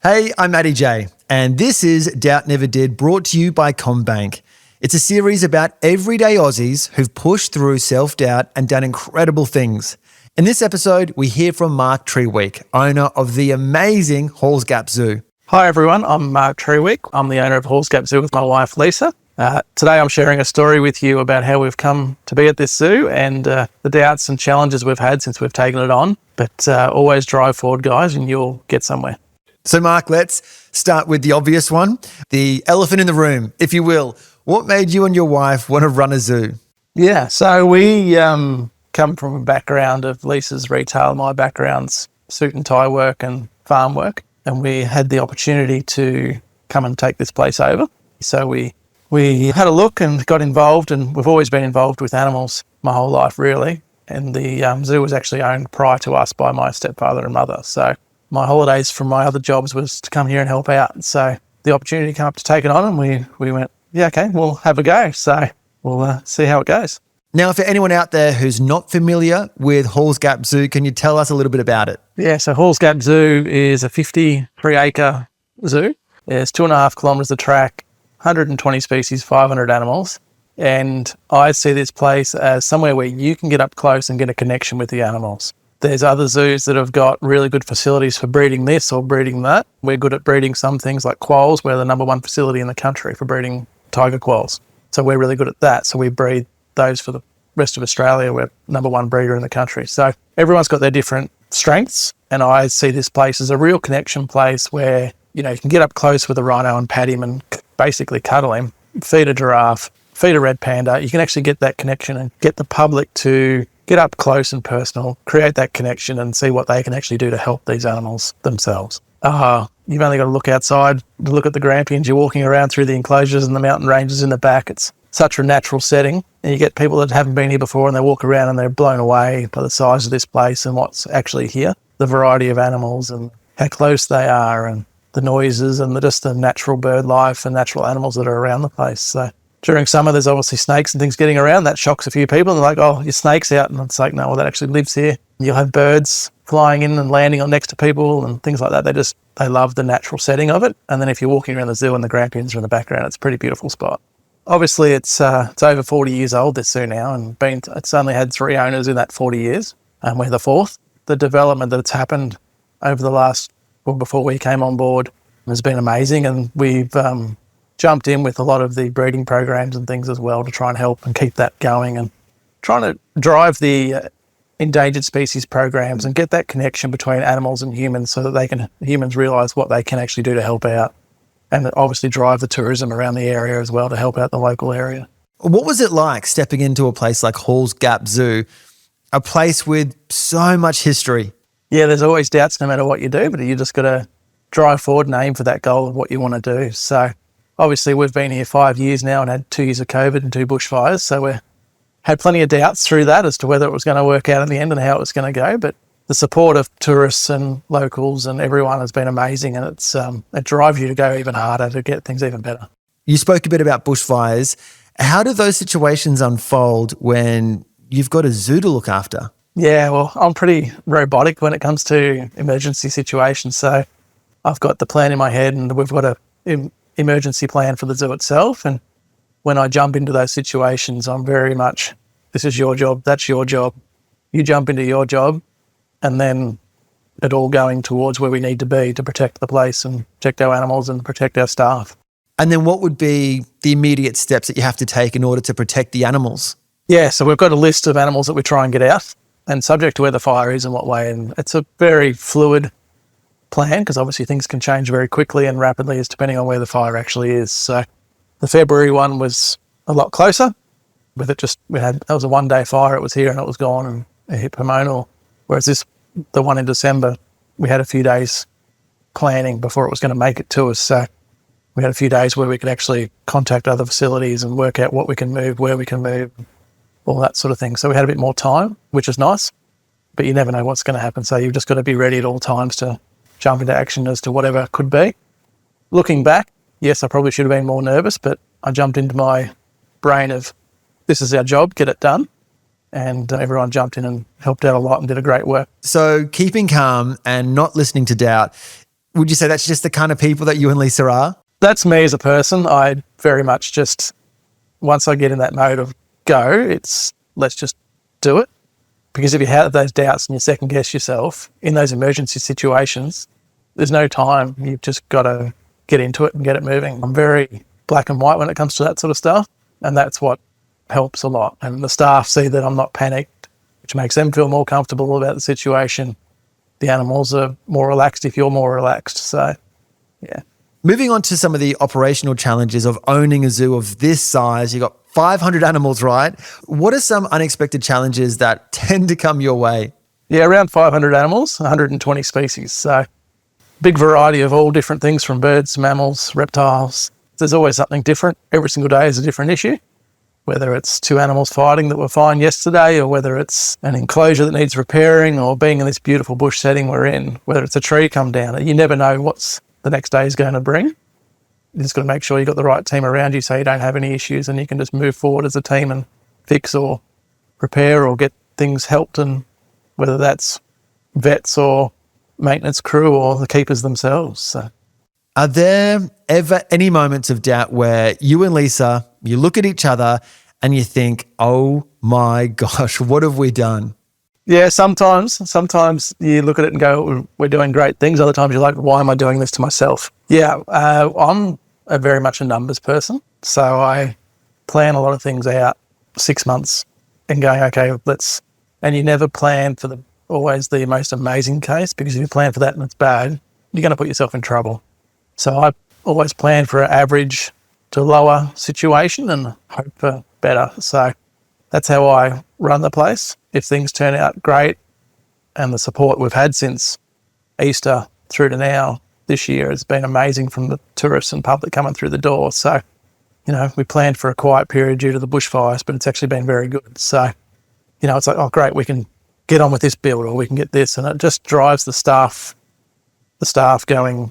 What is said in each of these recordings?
Hey, I'm Matty J, and this is Doubt Never Did, brought to you by CommBank. It's a series about everyday Aussies who've pushed through self-doubt and done incredible things. In this episode, we hear from Mark Treweek, owner of the amazing Halls Gap Zoo. Hi everyone, I'm Mark Treweek. I'm the owner of Halls Gap Zoo with my wife Lisa. Today I'm sharing a story with you about how we've come to be at this zoo and the doubts and challenges we've had since we've taken it on. But always drive forward, guys, and you'll get somewhere. So Mark, let's start with the obvious one, the elephant in the room, if you will. What made you and your wife want to run a zoo? Yeah, so we come from a background of Lisa's retail, my background's suit and tie work and farm work, and we had the opportunity to come and take this place over. So we had a look and got involved, and we've always been involved with animals my whole life, really. And the zoo was actually owned prior to us by my stepfather and mother. So my holidays from my other jobs was to come here and help out. So the opportunity came up to take it on, and we went, yeah, okay, we'll have a go. So we'll see how it goes. Now, for anyone out there who's not familiar with Halls Gap Zoo, can you tell us a little bit about it? Yeah, so Halls Gap Zoo is a 53-acre zoo. There's 2.5 kilometres of track, 120 species, 500 animals. And I see this place as somewhere where you can get up close and get a connection with the animals. There's other zoos that have got really good facilities for breeding this or breeding that. We're good at breeding some things like quolls. We're the number one facility in the country for breeding tiger quolls. So we're really good at that. So we breed those for the rest of Australia. We're number one breeder in the country. So everyone's got their different strengths. And I see this place as a real connection place where, you can get up close with a rhino and pat him and basically cuddle him, feed a giraffe, feed a red panda. You can actually get that connection and get the public to get up close and personal, create that connection and see what they can actually do to help these animals themselves. You've only got to look outside to look at the grampians. You're walking around through the enclosures and the mountain ranges in the back. It's such a natural setting. And you get people that haven't been here before and they walk around and they're blown away by the size of this place and what's actually here, the variety of animals and how close they are and the noises and just the natural bird life and natural animals that are around the place. So during summer, there's obviously snakes and things getting around. That shocks a few people. They're like, oh, your snake's out. And it's like, no, well, that actually lives here. You'll have birds flying in and landing on next to people and things like that. They love the natural setting of it. And then if you're walking around the zoo and the grampians are in the background, it's a pretty beautiful spot. Obviously, it's over 40 years old, this zoo now, and it's only had 3 owners in that 40 years, and we're the 4th. The development that's happened over the before we came on board has been amazing, and we've jumped in with a lot of the breeding programs and things as well to try and help and keep that going and trying to drive the endangered species programs and get that connection between animals and humans so that humans realise what they can actually do to help out and obviously drive the tourism around the area as well to help out the local area. What was it like stepping into a place like Halls Gap Zoo, a place with so much history? Yeah, there's always doubts no matter what you do, but you just got to drive forward and aim for that goal of what you want to do. So obviously, we've been here 5 years now and had 2 years of COVID and 2 bushfires. So we had plenty of doubts through that as to whether it was going to work out in the end and how it was going to go. But the support of tourists and locals and everyone has been amazing. And it drives you to go even harder to get things even better. You spoke a bit about bushfires. How do those situations unfold when you've got a zoo to look after? Yeah, well, I'm pretty robotic when it comes to emergency situations. So I've got the plan in my head and we've got an emergency plan for the zoo itself. And when I jump into those situations, I'm very much, this is your job, that's your job. You jump into your job and then it all going towards where we need to be to protect the place and protect our animals and protect our staff. And then what would be the immediate steps that you have to take in order to protect the animals? Yeah, so we've got a list of animals that we try and get out and subject to where the fire is and what way. And it's a very fluid plan because obviously things can change very quickly and rapidly as depending on where the fire actually is. So the February one was a lot closer with it that was a 1-day fire. It was here and it was gone and it hit Pomona. Whereas the one in December, we had a few days planning before it was going to make it to us. So we had a few days where we could actually contact other facilities and work out what we can move, where we can move, all that sort of thing. So we had a bit more time, which is nice, but you never know what's going to happen. So you've just got to be ready at all times to jump into action as to whatever could be. Looking back, yes, I probably should have been more nervous, but I jumped into my brain of this is our job, get it done. And everyone jumped in and helped out a lot and did a great work. So keeping calm and not listening to doubt, Would you say that's just the kind of people that you and Lisa are? That's me as a person. I very much just, once I get in that mode of go, it's let's just do it. Because if you have those doubts and you second guess yourself in those emergency situations, there's no time. You've just got to get into it and get it moving. I'm very black and white when it comes to that sort of stuff. And that's what helps a lot. And the staff see that I'm not panicked, which makes them feel more comfortable about the situation. The animals are more relaxed if you're more relaxed. So, yeah. Moving on to some of the operational challenges of owning a zoo of this size, you got 500 animals, right? What are some unexpected challenges that tend to come your way? Yeah, around 500 animals, 120 species. So big variety of all different things from birds, mammals, reptiles. There's always something different. Every single day is a different issue, whether it's two animals fighting that were fine yesterday or whether it's an enclosure that needs repairing or being in this beautiful bush setting we're in, whether it's a tree come down. You never know what's the next day is going to bring. You just got to make sure you've got the right team around you so you don't have any issues and you can just move forward as a team and fix or repair or get things helped, and whether that's vets or maintenance crew or the keepers themselves. So. Are there ever any moments of doubt where you and Lisa, you look at each other and you think, oh my gosh, what have we done? Yeah, sometimes you look at it and go, we're doing great things. Other times you're like, why am I doing this to myself? Yeah, I'm very much a numbers person. So I plan a lot of things out 6 months and going, okay, and you never plan for always the most amazing case, because if you plan for that and it's bad, you're going to put yourself in trouble. So I always plan for an average to lower situation and hope for better. So that's how I run the place. If things turn out great, and the support we've had since Easter through to now this year has been amazing from the tourists and public coming through the door. So, we planned for a quiet period due to the bushfires, but it's actually been very good. So, it's like, oh, great, we can get on with this build or we can get this. And it just drives the staff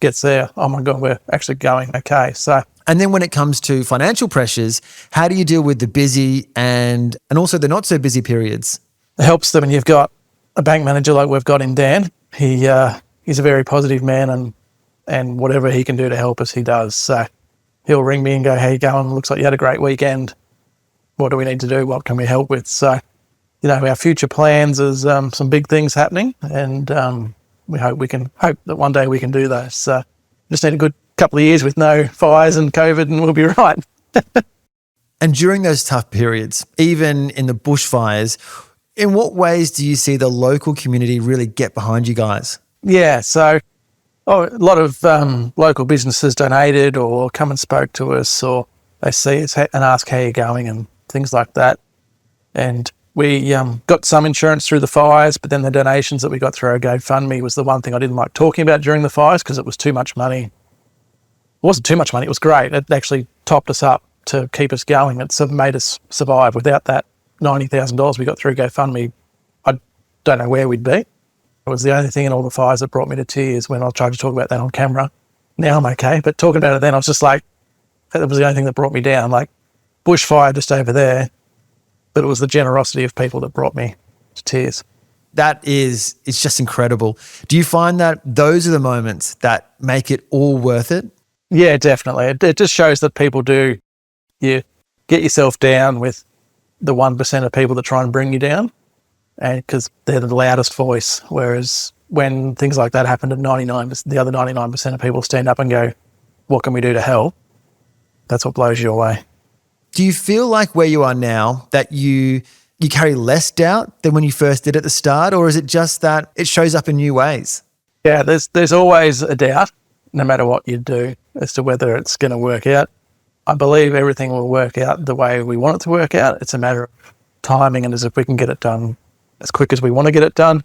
gets there, oh my God, we're actually going okay. So. And then when it comes to financial pressures, how do you deal with the busy and also the not so busy periods? It helps them, and you've got a bank manager like we've got in Dan. He's a very positive man, and whatever he can do to help us, he does. So he'll ring me and go, how you going? Looks like you had a great weekend. What do we need to do? What can we help with? So, our future plans is some big things happening, and we hope that one day we can do those. So just need a good couple of years with no fires and COVID and we'll be right. And during those tough periods, even in the bushfires, in what ways do you see the local community really get behind you guys? Yeah, so a lot of local businesses donated or come and spoke to us, or they see us and ask how you're going and things like that. And we got some insurance through the fires, but then the donations that we got through our GoFundMe was the one thing I didn't like talking about during the fires because it was too much money. It wasn't too much money, it was great. It actually topped us up to keep us going. It sort of made us survive. Without that $90,000 we got through GoFundMe, I don't know where we'd be. It was the only thing in all the fires that brought me to tears when I tried to talk about that on camera. Now I'm okay, but talking about it then, I was just like, that was the only thing that brought me down. Like, bushfire just over there, but it was the generosity of people that brought me to tears. It's just incredible. Do you find that those are the moments that make it all worth it? Yeah, definitely. It just shows that people do, you get yourself down with the 1% of people that try and bring you down, and because they're the loudest voice. Whereas when things like that happen to the other 99% of people stand up and go, what can we do to help? That's what blows you away. Do you feel like where you are now that you carry less doubt than when you first did at the start, or is it just that it shows up in new ways? Yeah, there's always a doubt, no matter what you do, as to whether it's going to work out. I believe everything will work out the way we want it to work out. It's a matter of timing and as if we can get it done as quick as we want to get it done.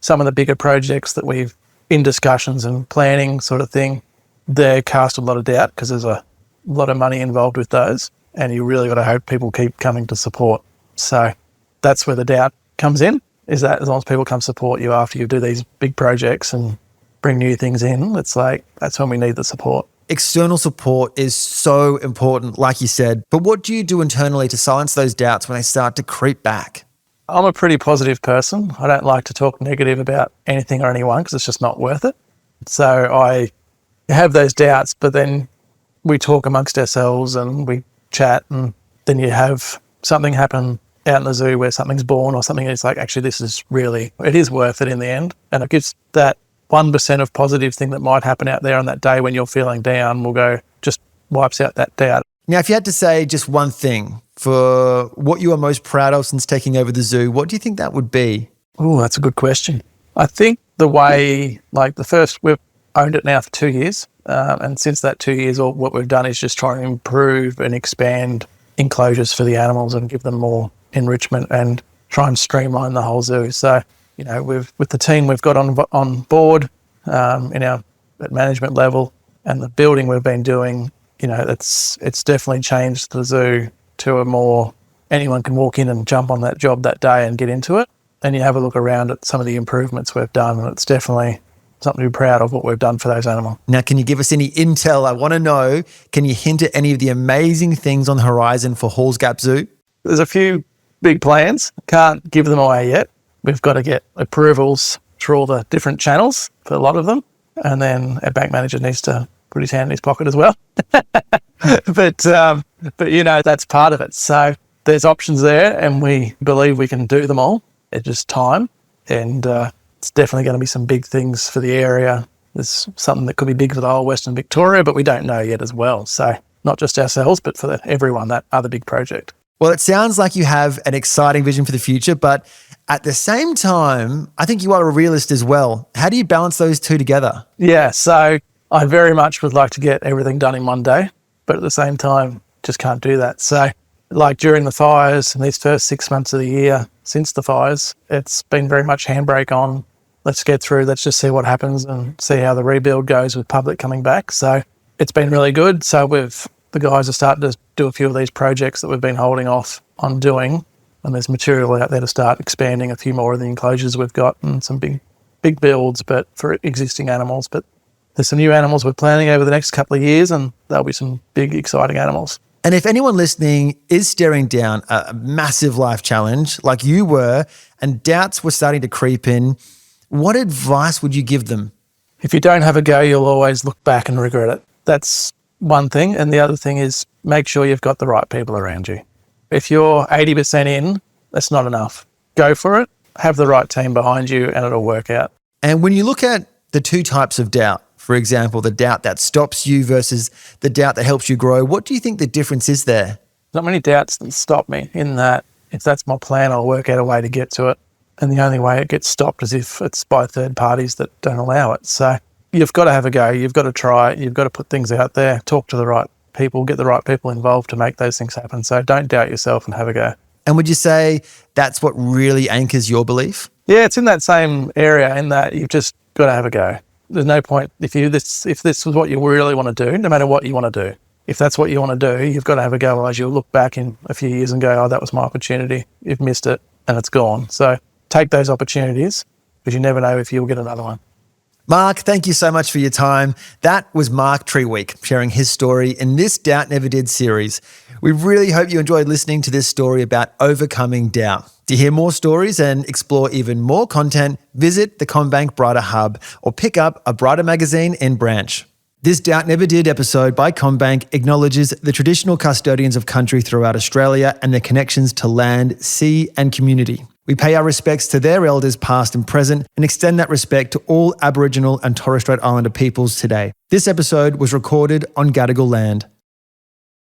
Some of the bigger projects that we've in discussions and planning sort of thing, they cast a lot of doubt because there's a lot of money involved with those, and you really got to hope people keep coming to support. So that's where the doubt comes in, is that as long as people come support you after you do these big projects and bring new things in, it's like, that's when we need the support. External support is so important, like you said, but what do you do internally to silence those doubts when they start to creep back? I'm a pretty positive person. I don't like to talk negative about anything or anyone because it's just not worth it. So I have those doubts, but then we talk amongst ourselves and we chat, and then you have something happen out in the zoo where something's born or something is like, actually, it is worth it in the end. And it gives that 1% of positive thing that might happen out there on that day when you're feeling down, just wipes out that doubt. Now, if you had to say just one thing for what you are most proud of since taking over the zoo, what do you think that would be? Oh, that's a good question. I think the way, we've owned it now for 2 years. And since that 2 years, what we've done is just try and improve and expand enclosures for the animals and give them more enrichment and try and streamline the whole zoo. So, with the team we've got on board at management level and the building we've been doing, it's definitely changed the zoo to a more, anyone can walk in and jump on that job that day and get into it. And you have a look around at some of the improvements we've done, and it's definitely something to be proud of what we've done for those animals. Now, can you give us any intel? I want to know, can you hint at any of the amazing things on the horizon for Halls Gap Zoo? There's a few big plans. Can't give them away yet. We've got to get approvals through all the different channels for a lot of them. And then our bank manager needs to put his hand in his pocket as well. But that's part of it. So there's options there, and we believe we can do them all. It's just time. And it's definitely going to be some big things for the area. There's something that could be big for the whole Western Victoria, but we don't know yet as well. So not just ourselves, but for everyone, that other big project. Well, it sounds like you have an exciting vision for the future, but at the same time, I think you are a realist as well. How do you balance those two together? Yeah, so I very much would like to get everything done in one day, but at the same time, just can't do that. So like during the fires and these first 6 months of the year since the fires, it's been very much handbrake on, let's get through, let's just see what happens and see how the rebuild goes with public coming back. So it's been really good. So the guys are starting to do a few of these projects that we've been holding off on doing, and there's material out there to start expanding a few more of the enclosures we've got and some big builds, but for existing animals. But there's some new animals we're planning over the next couple of years, and there'll be some big, exciting animals. And if anyone listening is staring down a massive life challenge like you were, and doubts were starting to creep in, what advice would you give them? If you don't have a go, you'll always look back and regret it. That's one thing. And the other thing is make sure you've got the right people around you. If you're 80% in, that's not enough. Go for it. Have the right team behind you and it'll work out. And when you look at the two types of doubt, for example, the doubt that stops you versus the doubt that helps you grow, what do you think the difference is there? Not many doubts that stop me, in that if that's my plan, I'll work out a way to get to it. And the only way it gets stopped is if it's by third parties that don't allow it. So you've got to have a go. You've got to try it. You've got to put things out there, talk to the right people, get the right people involved to make those things happen. So don't doubt yourself and have a go. And would you say that's what really anchors your belief? Yeah, it's in that same area, in that you've just got to have a go. There's no point if this was what you really want to do, no matter what you want to do. If that's what you want to do, you've got to have a go. Otherwise, you'll look back in a few years and go, oh, that was my opportunity. You've missed it and it's gone. So take those opportunities, because you never know if you'll get another one. Mark, thank you so much for your time. That was Mark Treweek sharing his story in this Doubt Never Did series. We really hope you enjoyed listening to this story about overcoming doubt. To hear more stories and explore even more content, visit the CommBank Brighter Hub or pick up a Brighter magazine in Branch. This Doubt Never Did episode by CommBank acknowledges the traditional custodians of country throughout Australia and their connections to land, sea and community. We pay our respects to their elders past and present and extend that respect to all Aboriginal and Torres Strait Islander peoples today. This episode was recorded on Gadigal land.